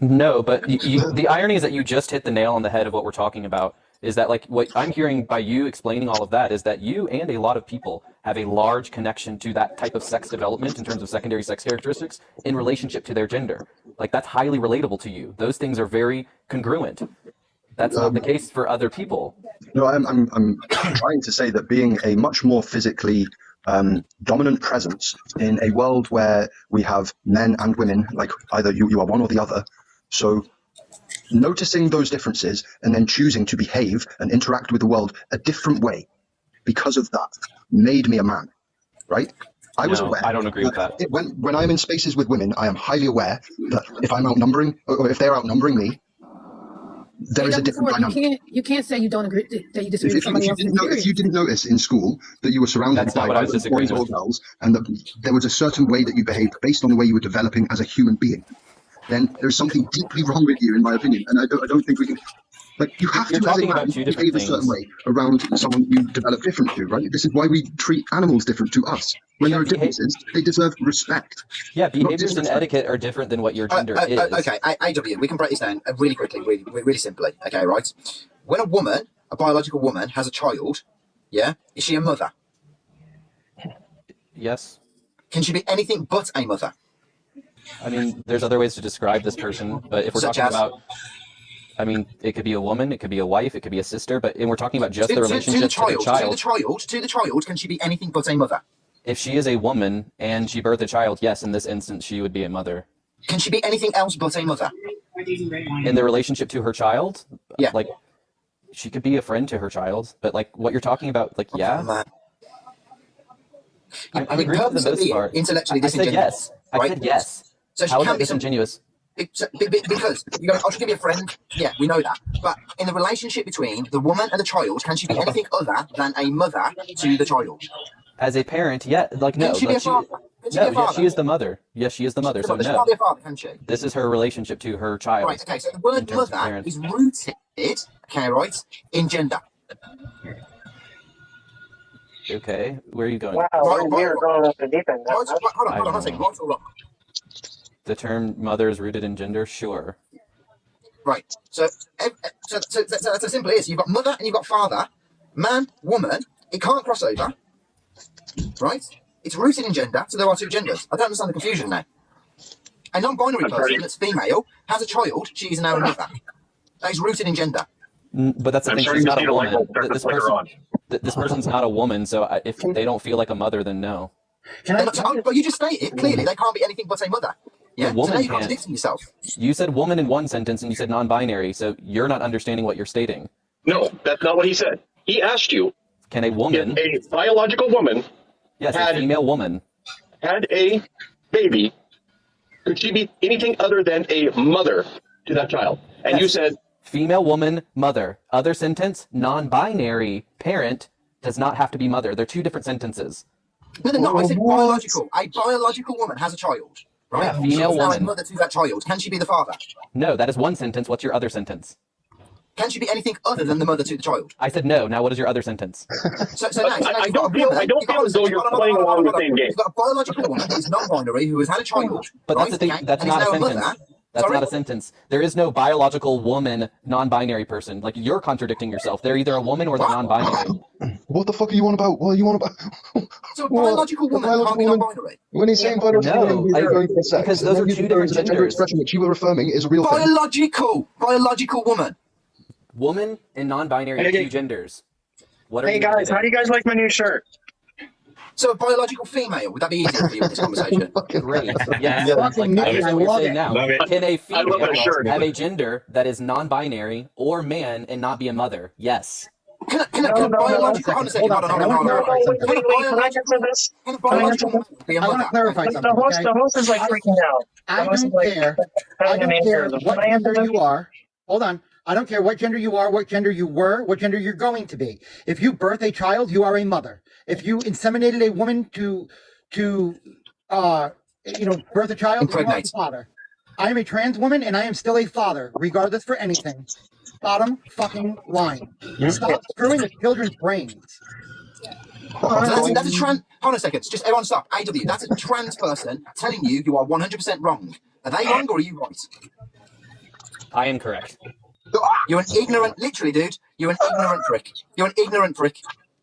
No, but the irony is that you just hit the nail on the head of what we're talking about. Is that like what I'm hearing by you explaining all of that is that you and a lot of people have a large connection to that type of sex development in terms of secondary sex characteristics in relationship to their gender. Like that's highly relatable to you. Those things are very congruent. That's not the case for other people. No, I'm trying to say that being a much more physically dominant presence in a world where we have men and women, like either you are one or the other, so noticing those differences and then choosing to behave and interact with the world a different way because of that made me a man, right? I was aware. I don't agree with that. When I'm in spaces with women, I am highly aware that if I'm outnumbering, or if they're outnumbering me, there is a different dynamic. You can't say you don't agree that you disagree with somebody else's experience. If you didn't notice in school that you were surrounded by either boys or girls, and that there was a certain way that you behaved based on the way you were developing as a human being, then there's something deeply wrong with you, in my opinion. And I don't think we can. Like, you have You're to, as a talking man, about two different behave a certain things. way around someone you develop different to, right? This is why we treat animals different to us. When there are differences, they deserve respect. Yeah, behaviors and etiquette are different than what your gender is. Okay, AW, we can break this down really quickly, really simply. Okay, right? When a biological woman, has a child, yeah, is she a mother? Yes. Can she be anything but a mother? I mean, there's other ways to describe this person, but if we're talking about, I mean, it could be a woman, it could be a wife, it could be a sister, but we're talking about just the relationship to the child. Can she be anything but a mother? If she is a woman and she birthed a child, yes, in this instance, she would be a mother. Can she be anything else but a mother? In the relationship to her child, yeah, like she could be a friend to her child, but like what you're talking about, like, yeah. Man. I'm You agreeing for the purposely most being part. intellectually I said disingenuous. yes. I right? said yes. So she How is can that be some, disingenuous? because you go, oh, she can be a friend. Yeah, we know that. But in the relationship between the woman and the child, can she be anything other than a mother to the child? As a parent, yeah, like no, Can she be a like father? Can she no, be a father? yes, she is the mother. Yes, she is the mother. So She no, can't be a father, can she? this is her relationship to her child. Right, okay, so the in word terms of mother parent. is rooted, okay, right, in gender. Okay, where are you going? Wow, we are going off the deep end now. Right, hold on a second, right or wrong? The term mother is rooted in gender. Sure. Right, so that's as simple as you've got mother and you've got father, man, woman, it can't cross over, right? It's rooted in gender, so there are two genders. I don't understand the confusion now. A non-binary person that's female has a child, she is now a mother. That is rooted in gender. But that's the thing. She's not a woman. This person's not a woman. So if they don't feel like a mother, then no. But you just stated clearly they can't be anything but a mother. Yeah, woman so now you're can't. contradicting yourself. You said woman in one sentence, and you said non-binary. So you're not understanding what you're stating. No, that's not what he said. He asked you, Can a woman, if a biological woman yes, had- a female woman, had a baby, could she be anything other than a mother to that child? And Yes. you said, female woman, mother. Other sentence, non-binary parent does not have to be mother. They're two different sentences. No, I said biological. A biological woman has a child, right? Yeah, female She's now a woman. mother to that child. Can she be the father? No, that is one sentence. What's your other sentence? Can she be anything other than the mother to the child? I said no. Now what is your other sentence? So now, I you've got a don't feel woman- as though you're playing along the same game. You've got a biological woman who's non-binary who has had a child. But right? that's the thing. Okay? That's and is not a now sentence. mother. That's Sorry? not a sentence. There is no biological woman, non-binary person. Like you're contradicting yourself. They're either a woman or they're What? non-binary. What the fuck are you on about? What are you on about? So a biological A woman can't be biological woman- non-binary. When he's saying biological, No, he's I- referring to sex. because And those then are he's two referring different to the gender genders. expression which you were affirming is a real thing. Biological woman. Woman and non-binary are Hey, two genders. What are Hey you guys, getting? how do you guys like my new shirt? So a biological female, would that be easier for you in this conversation? Great. Yes. Yeah. Like, Fucking I Nick, I understand what you're love saying it. now. Love it. Can a I love female that shirt. have a gender that is non-binary or man and not be a mother? Yes. Can a No, biological... Hold on a second, hold on. Can I answer this? Can a biological man be a I want mother? to clarify The something. host, Okay? the host is like freaking out. I The host don't is, like, care. I having an don't care aneurysm. what Can I answer gender this? you are. Hold on. I don't care what gender you are, what gender you were, what gender you're going to be. If you birth a child, you are a mother. If you inseminated a woman to birth a child, you are a Impregnate. father. I am a trans woman and I am still a father, regardless for anything. Bottom fucking line. Stop screwing with children's brains. So that's a trans... Hold on a second. Just everyone stop. AW, that's a trans person telling you you are 100% wrong. Are they wrong or are you right? I am correct. You're an ignorant... Literally, dude. You're an ignorant prick. You're an ignorant prick.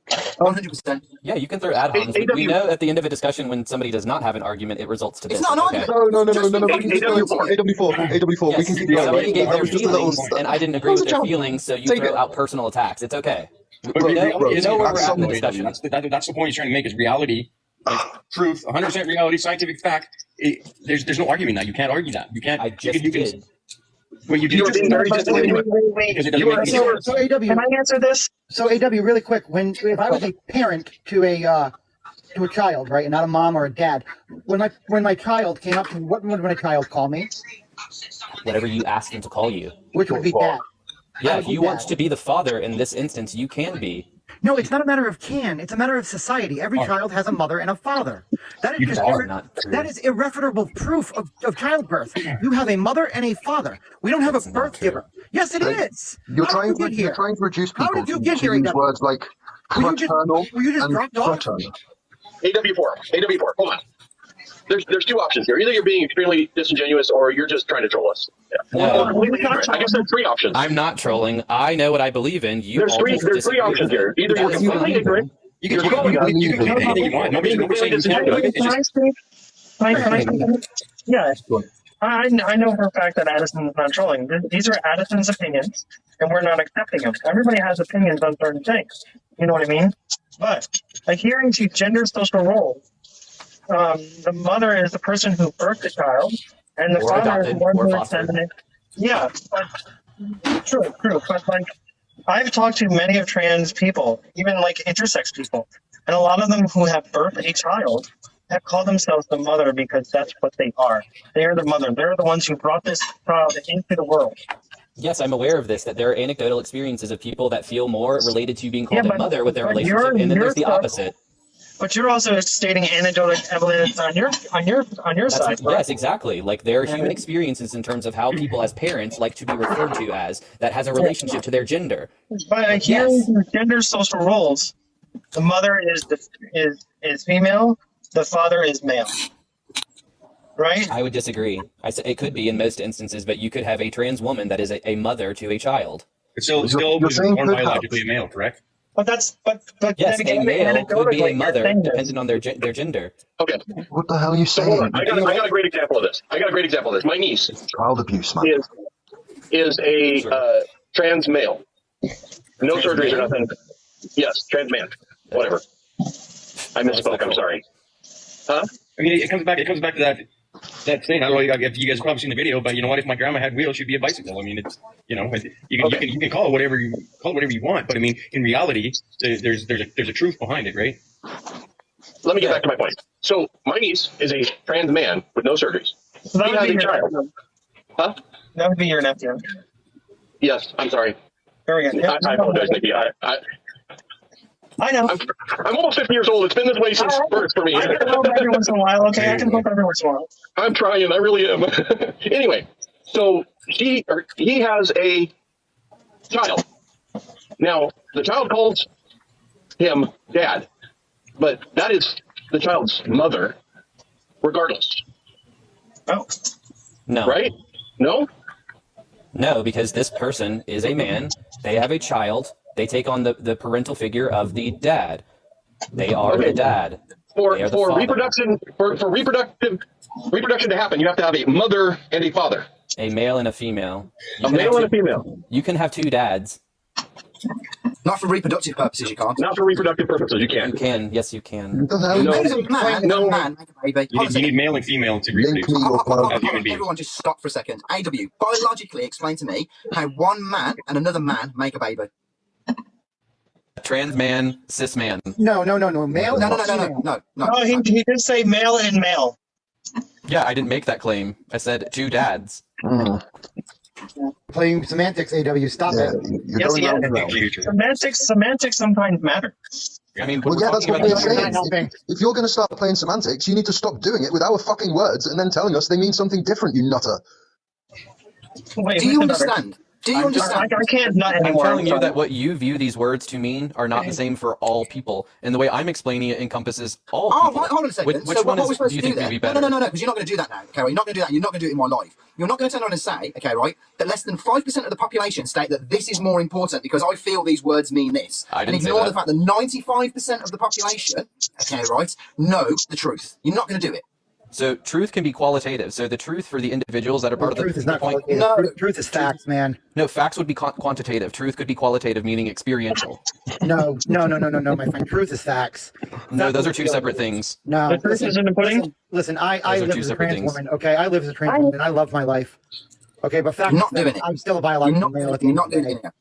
100%. Yeah, you can throw ad-homs. We know at the end of a discussion when somebody does not have an argument, it results to this. It's not an okay? argument. No. We can keep going. AW4. We can keep going. Somebody gave their That was just a little- feelings, and I didn't agree That was with a their joke. feelings, so you Take throw it. out personal attacks. It's okay. But We know where we're at at in the some discussion. That's the point he's trying to make is reality, like truth, 100% reality, scientific fact. There's no arguing that. You can't argue that. You can't. I just did. Well, you You're being very disappointed. because it doesn't make any sense. So AW, Can I answer this? So AW, really quick, if I was a parent to a child, right, and not a mom or a dad, when my child came up to me, what would my child call me? Whatever you ask them to call you. Which would be dad. Yeah, if you want to be the father in this instance, you can be. No, it's not a matter of can. It's a matter of society. Every child has a mother and a father. That is just not true. that is irrefutable proof of childbirth. You have a mother and a father. We don't have a not birth true. giver. Yes, it is. You're How trying did you to get here? reduce How people did you to get here, use AW? words like Were you just- paternal were you just and dropped off? fraternal. AW4, hold on. There's two options here. Either you're being extremely disingenuous or you're just trying to troll us. No. I guess there's three options. I'm not trolling. I know what I believe in. You There's all three just there's three disagree options with it. here. Either you're That is completely fine. ignorant, You you're can trolling us, you can say anything you want. Nobody's saying it's not. It's Can I just speak? Can I speak? Yeah. I know for a fact that Addison's not trolling. These are Addison's opinions, and we're not accepting them. Everybody has opinions on certain things. You know what I mean? But adhering to gender social roles, the mother is the person who birthed the child, and the Or father is adopted, the one or who fostered. inseminated. Yeah, but true. But like, I've talked to many of trans people, even like intersex people, And a lot of them who have birthed a child have called themselves the mother because that's what they are. They are the mother. They're the ones who brought this child into the world. Yes, I'm aware of this, that there are anecdotal experiences of people that feel more related to being called Yeah, a mother with their but relationship, and then there's the stuff- opposite. But you're also stating anecdotal evidence on your side. Right? Yes, exactly. Like there are human experiences in terms of how people as parents like to be referred to as that has a relationship to their gender. But here, gender social roles, the mother is female, the father is male. Right? I would disagree. I say it could be in most instances, but you could have a trans woman that is a mother to a child. It's still You're was saying born could biologically a male, correct? But Yes, then a again, male could be a anecdotally, mother you're saying this. depending on their gender. Okay. What the hell are you So hold saying? on. I got a great example of this. My niece Child abuse, man. is a trans male. No Trans surgeries or male? nothing. Yes, trans man. Whatever. I misspoke. I'm sorry. Huh? I mean, it comes back to that thing. I don't know if you guys have probably seen the video, but you know what? If my grandma had wheels, she'd be a bicycle. I mean, it's you can call it whatever you want, but I mean, in reality, there's a truth behind it, right? Let me get back to my point. So my niece is a trans man with no surgeries. So that He would has be a your child. nephew. Huh? That would be your nephew. Yes. I'm sorry. Very good. I apologize, Nikki. I know. I'm almost 50 years old. It's been this way since birth for me. I can help every once in a while. Okay, I can help every once in a while. I'm trying. I really am. Anyway, so he has a child. Now, the child calls him dad, but that is the child's mother, regardless. Oh. No. Right? No? No, because this person is a man. They have a child. They take on the parental figure of the dad. They are the dad. For They are the father. reproduction to happen, you have to have a mother and a father. A male and a female. A male and a female. You can have two dads. Not for reproductive purposes, you can't. Not for reproductive purposes. You You can. can. Yes, you can. What the hell? No. How does a man, No. a man make a baby? You need male and female to reproduce. Link me your Hold on, as human beings. everyone just stop for a second. AW, biologically explain to me how one man and another man make a baby. Trans man, cis man. No. Male. No. No, he did say male and male. Yeah, I didn't make that claim. I said two dads. Playing semantics, AW. Stop Yeah, it. you're Yes, going he round is. and round. Semantics sometimes matter. I mean, Well, we're yeah, that's talking what about we're the saying. helping. If you're going to start playing semantics, you need to stop doing it with our fucking words and then telling us they mean something different, you nutter. Wait, Do you understand? Do you understand? I can't not I'm anymore. telling you that what you view these words to mean are not the same for all people, and the way I'm explaining it encompasses all Oh, people. right, hold on a second. Which so one what are we is, supposed do you to do think would there? be better? No, because you're not going to do that now. Okay, right? You're not going to do that. You're not going to do it in my life. You're not going to turn around and say, okay, right, that less than 5% of the population state that this is more important because I feel these words mean this. I didn't and say ignore that. the fact that 95% of the population, okay, right, know the truth. You're not going to do it. So truth can be qualitative. So the truth for the individuals that are part of the Truth is not point. qualitative. No. Truth is facts, man. No, facts would be quantitative. Truth could be qualitative, meaning experiential. No, my friend. Truth is facts. No, those are two separate things. No. The proof is in the pudding? Listen, I Those are live two as a separate trans things. woman, okay? I live as a trans woman, and I love my life. Okay, but facts You're not is that doing it. I'm still a You're biological not, male at the you're end not of the doing day. it,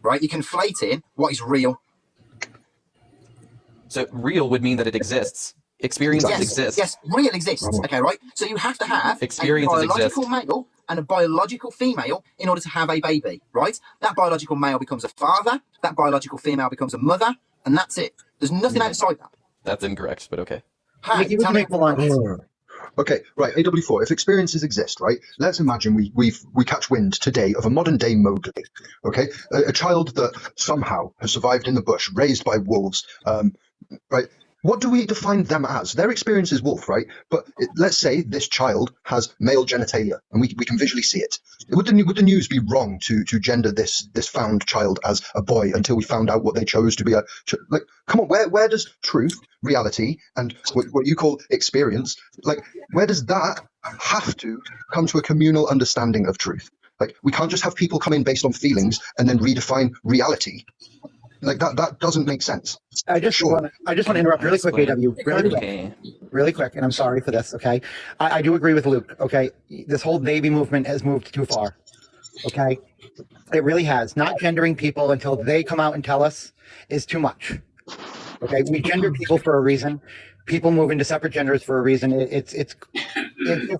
right? You're conflating what is real. So real would mean that it exists. Experiences exist. Yes, real exists. Okay, right? So you have to have Experiences a biological exist. male and a biological female in order to have a baby, right? That biological male becomes a father, that biological female becomes a mother, and that's it. There's nothing outside that. That's incorrect, but okay. Hey, Nikki, we tell can me- make the lunch. Okay, right, AW4, if experiences exist, right, let's imagine we catch wind today of a modern day Mowgli, okay? A child that somehow has survived in the bush, raised by wolves, right? What do we define them as? Their experience is wolf, right? But let's say this child has male genitalia, and we can visually see it. Would the news be wrong to gender this found child as a boy until we found out what they chose to be a like? Come on, where does truth, reality, and what you call experience, like where does that have to come to a communal understanding of truth? Like we can't just have people come in based on feelings and then redefine reality. Like that doesn't make sense. I just want to interrupt really quick, AW, Okay. really quick, and I'm sorry for this, okay? I do agree with Luke, okay? This whole baby movement has moved too far, okay? It really has. Not gendering people until they come out and tell us is too much. Okay, we gender people for a reason. People move into separate genders for a reason. It's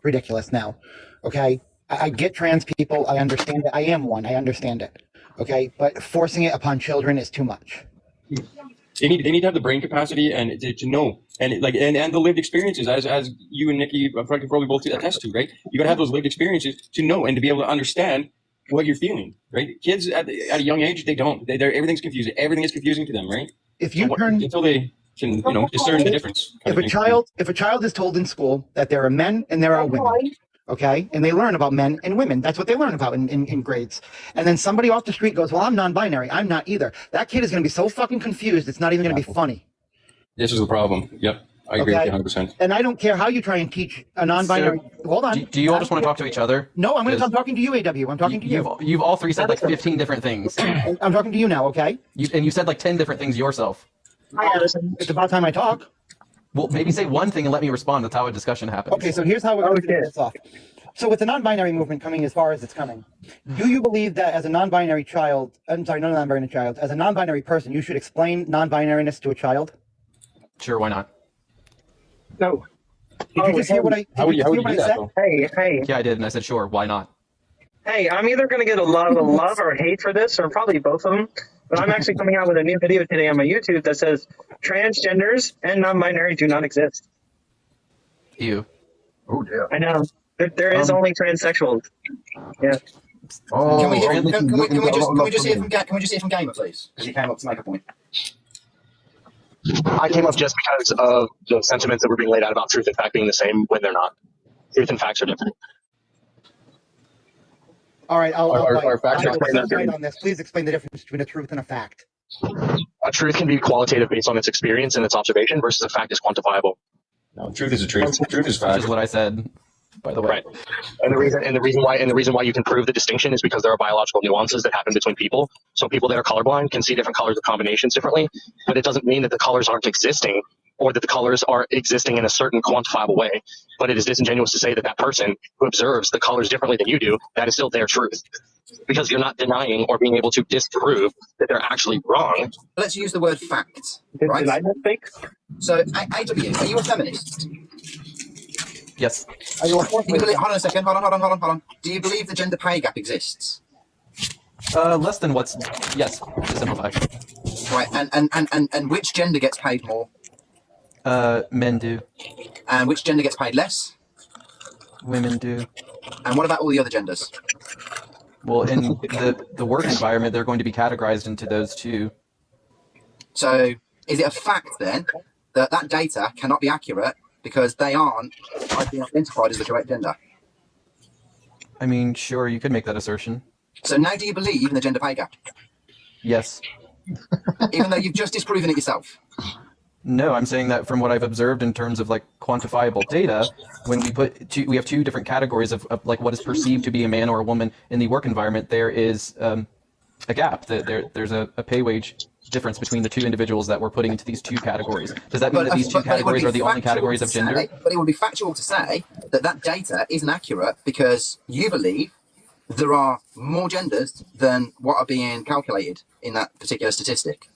ridiculous now. Okay, I get trans people. I understand it. I am one. I understand it. Okay, but forcing it upon children is too much. They need to have the brain capacity and to know and the lived experiences as you and Nikki probably both attest to, right? You got to have those lived experiences to know and to be able to understand what you're feeling, right? Kids at a young age, they're everything's confusing. Everything is confusing to them, right? If you turn until they can discern the difference. If a child is told in school that there are men and there are women, okay, and they learn about men and women, that's what they learn about in grades. And then somebody off the street goes, well, I'm non-binary, I'm not either. That kid is going to be so fucking confused, it's not even going to be funny. This is the problem. Yep. I agree with you 100%. And I don't care how you try and teach a non-binary. Hold on. Do you all just want to talk to each other? No, I'm going to talking to you, AW. I'm talking to you. You've all three said like 15 different things. I'm talking to you now, okay? You said like 10 different things yourself. Hi, Addison. It's about time I talk. Well, maybe say one thing and let me respond. That's how a discussion happens. Okay, so here's how we're going to finish this off. So with the non-binary movement coming as far as it's coming, do you believe that as a non-binary child, I'm sorry, not a non-binary child, as a non-binary person, you should explain non-binariness to a child? Sure, why not? No. Did you just hear what I said? Hey. Yeah, I did, and I said sure, why not? Hey, I'm either going to get a lot of love or hate for this, or probably both of them. But I'm actually coming out with a new video today on my YouTube that says transgenders and non-binary do not exist. Ew. Oh dear. I know. There is only transsexuals. Yeah. Oh, Can we just hear from Gamer, please? Because he came up to make a point. I came up just because of the sentiments that were being laid out about truth and fact being the same when they're not. Truth and facts are different. All right, I'll facts are right on this. Please explain the difference between a truth and a fact. A truth can be qualitative based on its experience and its observation versus a fact is quantifiable. No, truth is a truth. Truth is fact. Which is what I said, by the way. Right. And the reason why you can prove the distinction is because there are biological nuances that happen between people. So people that are colorblind can see different colors of combinations differently, but it doesn't mean that the colors aren't existing or that the colors are existing in a certain quantifiable way. But it is disingenuous to say that that person who observes the colors differently than you do, that is still their truth. Because you're not denying or being able to disprove that they're actually wrong. Let's use the word fact. Right? Did I mistake? So, AW, are you a feminist? Yes. Are you a Hold on a second. Hold on. Do you believe the gender pay gap exists? Less than what's... Yes, to simplify. Right, and which gender gets paid more? Men do. And which gender gets paid less? Women do. And what about all the other genders? Well, in the work environment, they're going to be categorized into those two. So, is it a fact then that that data cannot be accurate because they aren't being identified as the correct gender? I mean, sure, you could make that assertion. So now do you believe in the gender pay gap? Yes. Even though you've just disproven it yourself? No, I'm saying that from what I've observed in terms of like quantifiable data, when we have two different categories of like what is perceived to be a man or a woman in the work environment, there is a gap. There's a pay wage difference between the two individuals that we're putting into these two categories. Does that mean that these two categories are the only categories of gender? But it would be factual to say that that data isn't accurate because you believe there are more genders than what are being calculated in that particular statistic.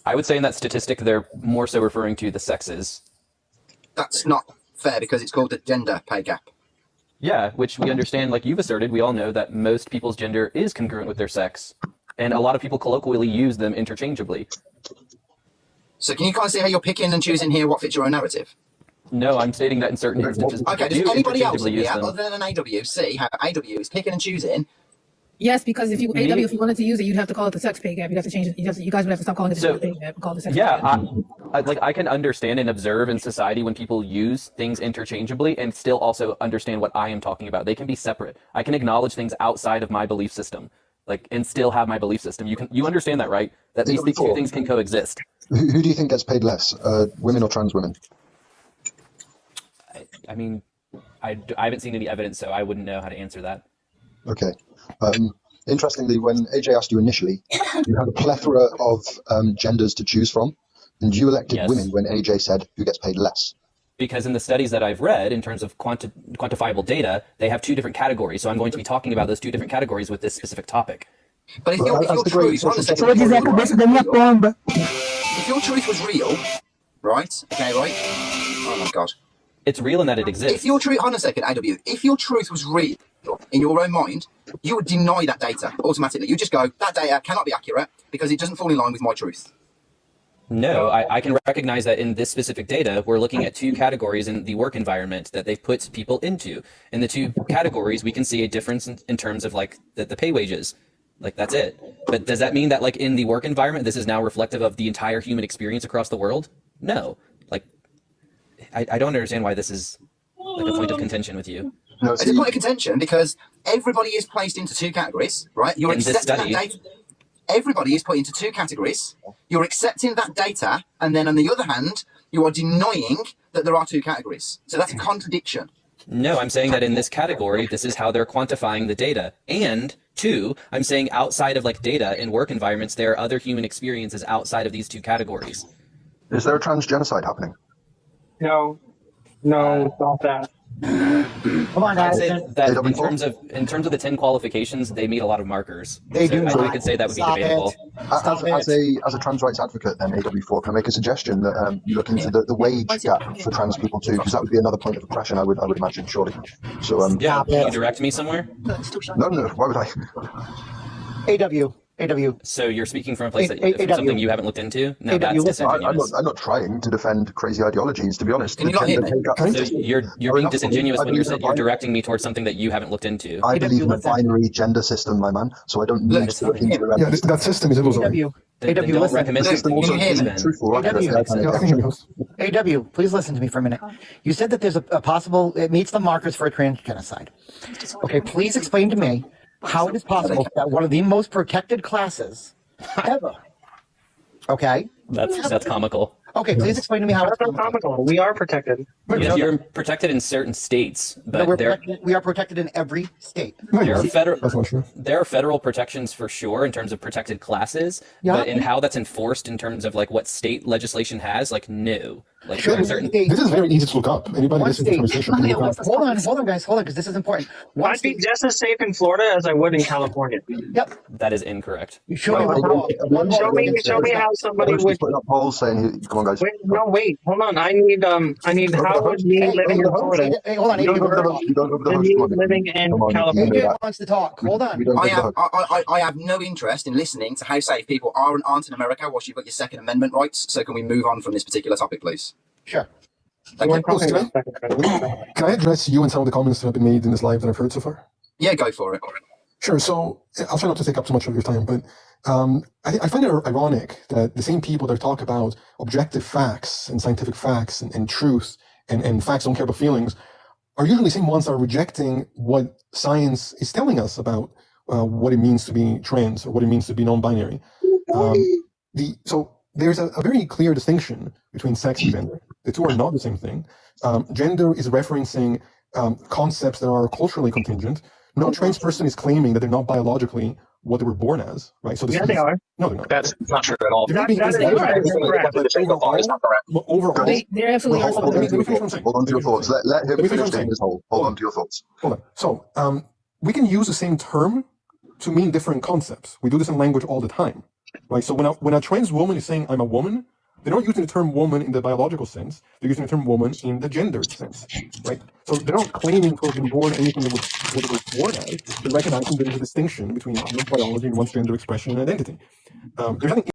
I would say in that statistic, they're more so referring to the sexes. That's not fair because it's called the gender pay gap. Yeah, which we understand, like you've asserted, we all know that most people's gender is congruent with their sex. And a lot of people colloquially use them interchangeably. So can you kind of see how you're picking and choosing here what fits your own narrative? No, I'm stating that in certain instances. Okay, does anybody else here, other than an AW, see how AW is picking and choosing? Yes, because if you wanted to use it, you'd have to call it the sex pay gap. You'd have to change it. You guys would have to stop calling it the gender pay gap and call it the sex pay gap. I can understand and observe in society when people use things interchangeably and still also understand what I am talking about. They can be separate. I can acknowledge things outside of my belief system, and still have my belief system. You understand that, right? That these two things can coexist. Who do you think gets paid less, women or trans women? I mean, I haven't seen any evidence, so I wouldn't know how to answer that. Okay. Interestingly, when AJ asked you initially, you had a plethora of genders to choose from, and you elected women when AJ said who gets paid less. Because in the studies that I've read, in terms of quantifiable data, they have two different categories. So I'm going to be talking about those two different categories with this specific topic. But if you're true, if your truth was real, right? Okay, right? Oh my god. It's real in that it exists. If your truth, hold on a second, AW. If your truth was real in your own mind, you would deny that data automatically. You just go, that data cannot be accurate because it doesn't fall in line with my truth. No, I can recognize that in this specific data, we're looking at two categories in the work environment that they've put people into. In the two categories, we can see a difference in terms of like the pay wages. Like that's it. But does that mean that like in the work environment, this is now reflective of the entire human experience across the world? No. Like, I don't understand why this is like a point of contention with you. No, It's a point of contention because everybody is placed into two categories, right? You're In this accepting that study- data. Everybody is put into two categories. You're accepting that data, and then on the other hand, you are denying that there are two categories. So that's a contradiction. No, I'm saying that in this category, this is how they're quantifying the data. And two, I'm saying outside of like data in work environments, there are other human experiences outside of these two categories. is there a trans genocide happening? No, stop that. Come on, I'd guys. say that AW4? in terms of the 10 qualifications, they meet a lot of markers. They So do I not. could say that would be Stop debatable. it. As a trans rights advocate, then AW4, can I make a suggestion that you look into the wage gap for trans people too, because that would be another point of oppression, I would imagine, surely. So Yeah, Stop can you it. direct me somewhere? no, why would I? AW. So you're speaking from a place that AW. from something you haven't looked into? No, AW, that's listen. disingenuous. I'm not trying to defend crazy ideologies, to be honest. Can you not hear me? So you're being disingenuous when you're directing me towards something that you haven't looked into. I believe in a listen. binary gender system, my man, so I don't need Look, to look into the Yeah, that system is illusory. AW. Then AW, don't listen. recommend Look, something can you you don't hear me? believe in. truthful, right? AW. That's the kind Yeah, I of can hear you, host. AW, please listen to me for a minute. You said that there's a possible, it meets the markers for a trans genocide. Okay, please explain to me how it is possible that one of the most protected classes ever. Okay? That's comical. Okay, please explain to me how it's That's not comical. We are protected. Yes, you're protected in certain states, No, but we are protected in every state. there are federal That's not true. there are federal protections for sure in terms of protected classes, Yeah. but in how that's enforced in terms of like what state legislation has, like no, like Sure, there are certain. state- This is very easy to look up. Anybody One listening to the state. conversation can look up. Hold on, guys, because this is important. One I'd be state. just as safe in Florida as I would in California. Yep. That is incorrect. You show me No, one Show me how somebody Everyone's would. putting up polls saying, come on, guys. Wait, hold on. I need how would me living in Florida Hey, hold on. You don't go over the AW, host. You don't go over the and host. me Come on, living in come on, California? you know AJ that. wants to talk. Hold on. We don't go I over the have host. I have no interest in listening to how safe people are and aren't in America whilst you've got your Second Amendment rights. So can we move on from this particular topic, please? Sure. Thank you. Talking about second. Can I address you and some of the comments that have been made in this live that I've heard so far? Yeah, go for it. Sure. So I'll try not to take up too much of your time, but I find it ironic that the same people that talk about objective facts and scientific facts and truth and facts don't care about feelings are usually the same ones that are rejecting what science is telling us about what it means to be trans or what it means to be non-binary. So there's a very clear distinction between sex and gender. The two are not the same thing. Gender is referencing concepts that are culturally contingent. No trans person is claiming that they're not biologically what they were born as, right? So this Yeah, is, they are. No, they're not. That's not true at all. They're being That is correct. overall, They absolutely well, are. hold on, let me finish what I'm saying. Hold on to your thoughts. Let him Let me finish finish what I'm getting his whole. Hold on to your thoughts. Hold on. So we can use the same term to mean different concepts. We do this in language all the time, right? So when a trans woman is saying I'm a woman, they're not using the term woman in the biological sense. They're using the term woman in the gendered sense, right? So they're not claiming to have been born anything that was what they were born as. They're recognizing there is a distinction between one's biology and one's gender expression and identity. There's nothing